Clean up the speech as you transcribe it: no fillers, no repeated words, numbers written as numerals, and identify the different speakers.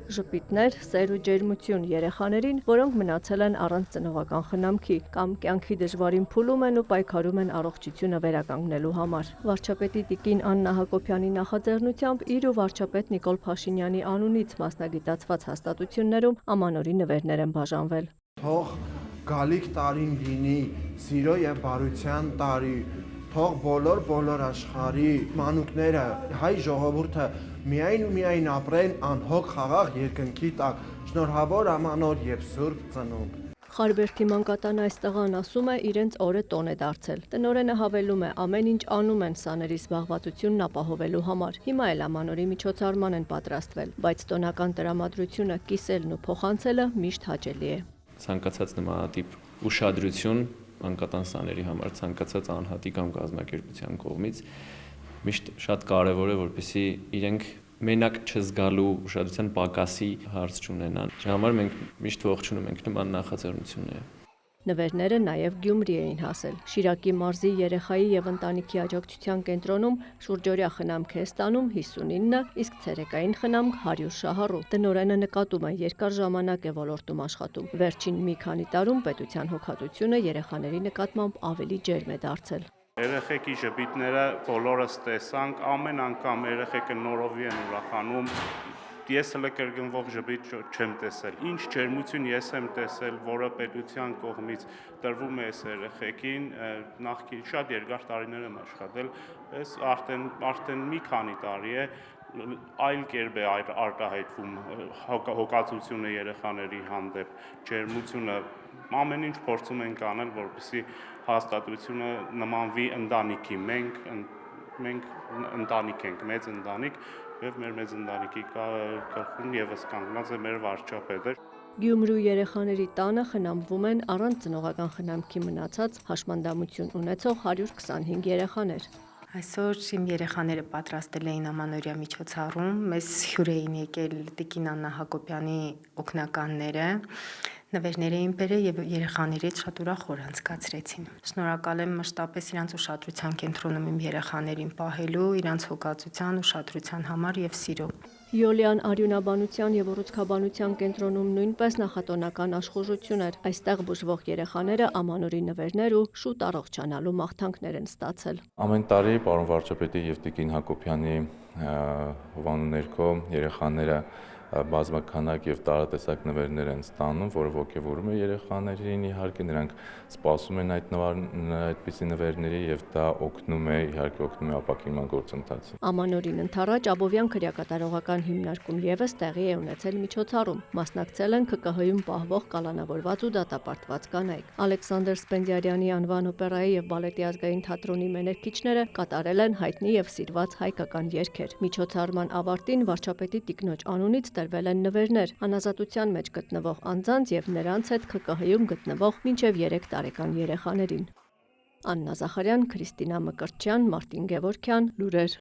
Speaker 1: Ժպիտներ, սեր ու ջերմություն երեխաներին, որոնք մնացել են առանց ծնողական խնամքի կամ կյանքի դժվարին փուլում են ու պայքարում են առողջությունը վերականգնելու համար։ Վարչապետի տիկին Աննա Հակոբյանի նախաձեռնությամբ իր ու վարչապետ Նիկոլ Փաշինյանի անունից մասնագիտացված հաստատություններում ամանորի նվերներ են բաժանվել։
Speaker 2: Թող գալիք տարին լինի սիրո եւ բարության տարի, թող բոլոր աշխարհի մանուկները, հայ ժողովուրդը միայն ու միայն ապրեն անհոգ խաղաղ երկնքի տակ։ Շնորհավոր ամանոր եւ սուրբ ծնունդ։
Speaker 1: Խարբերդի մանկատան այս տղան ասում է, իրենց օրը տոն է դարձել։ Տնօրենը հավելում է, ամեն ինչ անում են սաների զբաղվածությունն ապահովելու համար։ Հիմա էլ ամանորի միջոցառման են պատրաստվել, բայց տոնական տրամադրությունը կիսելն ու փոխանցելը միշտ հաճելի է։
Speaker 3: Ցանկացած նմանատիպ ուշադրություն մանկատան սաների համար ցանկացած անհատի կամ կազմակերպության կողմից միշտ շատ կարևոր է, որպեսզի իրենք մենակ չզգալու ուշադրության պակասի հարց չունենան։ Դրա համար մենք միշտ ողջունում ենք նման նախաձեռնությունները։
Speaker 1: Նվերները նաև Գյումրի էին հասել։ Շիրակի մարզի երեխայի եւ ընտանիքի աջակցության կենտրոնում շուրջօրյա խնամք է ստանում 59, իսկ ցերեկային խնամք 100 շահառու։ Տնօրենը նկատում է, երկար ժամանակ է ոլորտում աշխատում։ Վերջին մի քանի տարում պետության հոգատությունը երեխաների նկատմամբ ավելի ջերմ է դարձել։
Speaker 4: Երեխեքի ժպիտները բոլորս տեսանք, ամեն անգամ երեխեքը նորովի են ուրախանում։ Ես հələ կրկնվող ժպիտ չեմ տեսել։ Ինչ ջերմություն ես եմ տեսել, որը պետության կողմից տրվում է այս երեխեքին, նախկին շատ երկար տարիներ եմ աշխատել, այս արդեն մի քանի տարի է այլ կերպ է արտահայտվում հոգացությունը երեխաների հանդեպ, ջերմությունը, ամեն ինչ փորձում ենք անել, որպեսզի հաստատությունը նմանվի ընտանիքի, մենք ընտանիք ենք, մեծ ընտանիք, եւ մեր մեծ ընտանիքի գլխում եւս կանգնած է մեր վարչապետը։
Speaker 1: Գյումրու երեխաների տանը խնամվում են առանց ծնողական խնամքի մնացած հաշմանդամություն ունեցող 125 երեխաներ։
Speaker 5: Այսօր իմ երեխաները պատրաստել էին ամանորյա միջոցառում, մեզ հյուր էին եկել տիկին Աննա Հակոբյանի օգնականները, նվերներ էին բերել եւ երեխաների հետ շատ ուրախ օր անցկացրեցին։ Շնորհակալ եմ մշտապես իրանց ուշադրության կենտրոնում իմ երեխաներին պահելու, իրանց հոգացության, ուշադրության համար եւ սիրո։
Speaker 1: Յոլիան արյունաբանության եւ ուռուցքաբանության կենտրոնում նույնպես նախատոնական աշխուժություն էր։ Այստեղ բուժվող երեխաները ամանորի նվերներ ու շուտ առողջանալու մաղթանքներ են ստացել։
Speaker 6: Ամեն տարի պարոն վարչապետի եւ տիկին Հակոբյանի հովանու ներքո երեխաները բազմականակ եւ տարատեսակ նվերներ են ստանում, որը ողջևորում է երեխաներին, իհարկե նրանք սպասում են այդպիսի նվերների եւ դա օգնում է ապակինման գործընթացին։
Speaker 1: Ամանորին ընդառաջ Աբովյան քրեակատարողական հիմնարկում եւս տեղի է ունեցել միջոցառում։ Մասնակցել են ԿԿՀ-ում պահվող կալանավորված ու դատապարտված կանայք։ Ալեքսանդր Սպենդիարյանի անվան օպերայի եւ բալետի ազգային թատրոնի մեներքիչները կատարել են հայտնի եւ սիրված հայկական երգեր։ Միջոցառման ավարտին վարչապետի տիկնոջ անունից տրվել են նվերներ անազատության մեջ գտնվող անձանց եւ նրանց հետ ԿԿՀ-ում գտնվող մինչեւ 3 տարեկան երեխաներին։ Աննա Զախարյան, Քրիստինա Մկրտչյան, Մարտին Գևորգյան, լուրեր։